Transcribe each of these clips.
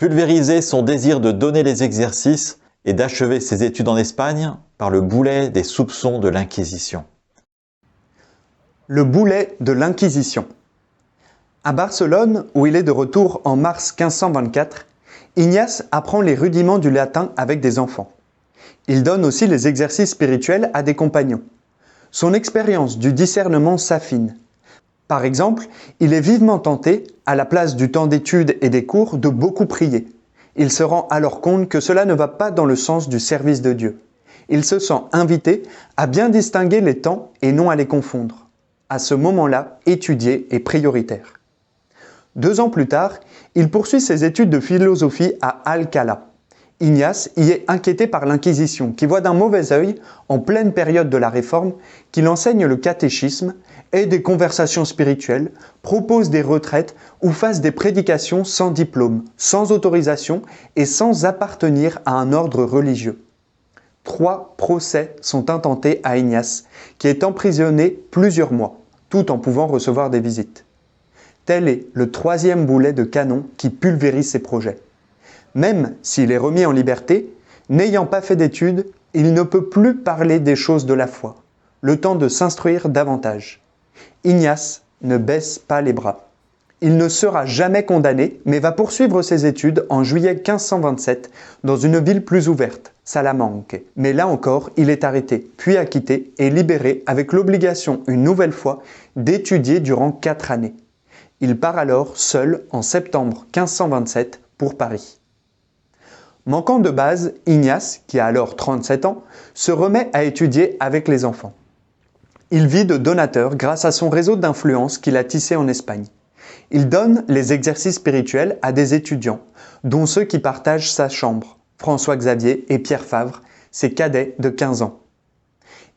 pulvériser son désir de donner les exercices et d'achever ses études en Espagne par le boulet des soupçons de l'Inquisition. Le boulet de l'Inquisition. À Barcelone, où il est de retour en mars 1524, Ignace apprend les rudiments du latin avec des enfants. Il donne aussi les exercices spirituels à des compagnons. Son expérience du discernement s'affine. Par exemple, il est vivement tenté, à la place du temps d'études et des cours, de beaucoup prier. Il se rend alors compte que cela ne va pas dans le sens du service de Dieu. Il se sent invité à bien distinguer les temps et non à les confondre. À ce moment-là, étudier est prioritaire. 2 ans plus tard, il poursuit ses études de philosophie à Alcalá. Ignace y est inquiété par l'Inquisition, qui voit d'un mauvais œil, en pleine période de la Réforme, qu'il enseigne le catéchisme, ait des conversations spirituelles, propose des retraites ou fasse des prédications sans diplôme, sans autorisation et sans appartenir à un ordre religieux. 3 procès sont intentés à Ignace, qui est emprisonné plusieurs mois, tout en pouvant recevoir des visites. Tel est le 3e boulet de canon qui pulvérise ses projets. Même s'il est remis en liberté, n'ayant pas fait d'études, il ne peut plus parler des choses de la foi, le temps de s'instruire davantage. Ignace ne baisse pas les bras. Il ne sera jamais condamné, mais va poursuivre ses études en juillet 1527 dans une ville plus ouverte, Salamanque. Mais là encore, il est arrêté, puis acquitté et libéré avec l'obligation, une nouvelle fois, d'étudier durant 4 années. Il part alors seul en septembre 1527 pour Paris. Manquant de base, Ignace, qui a alors 37 ans, se remet à étudier avec les enfants. Il vit de donateur grâce à son réseau d'influence qu'il a tissé en Espagne. Il donne les exercices spirituels à des étudiants, dont ceux qui partagent sa chambre, François Xavier et Pierre Favre, ses cadets de 15 ans.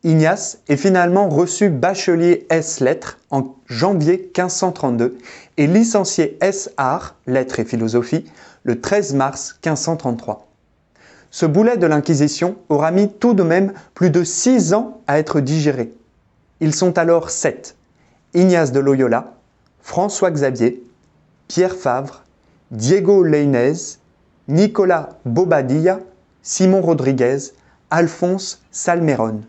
Ignace est finalement reçu bachelier ès-lettres en janvier 1532 et licencié ès-arts, lettres et philosophie, le 13 mars 1533. Ce boulet de l'Inquisition aura mis tout de même plus de 6 ans à être digéré. Ils sont alors 7. Ignace de Loyola, François Xavier, Pierre Favre, Diego Lainez, Nicolas Bobadilla, Simon Rodriguez, Alphonse Salmeron.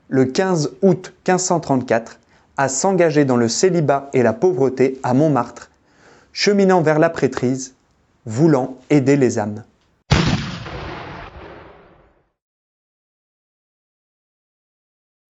Le 15 août 1534, à s'engager dans le célibat et la pauvreté à Montmartre, cheminant vers la prêtrise, voulant aider les âmes.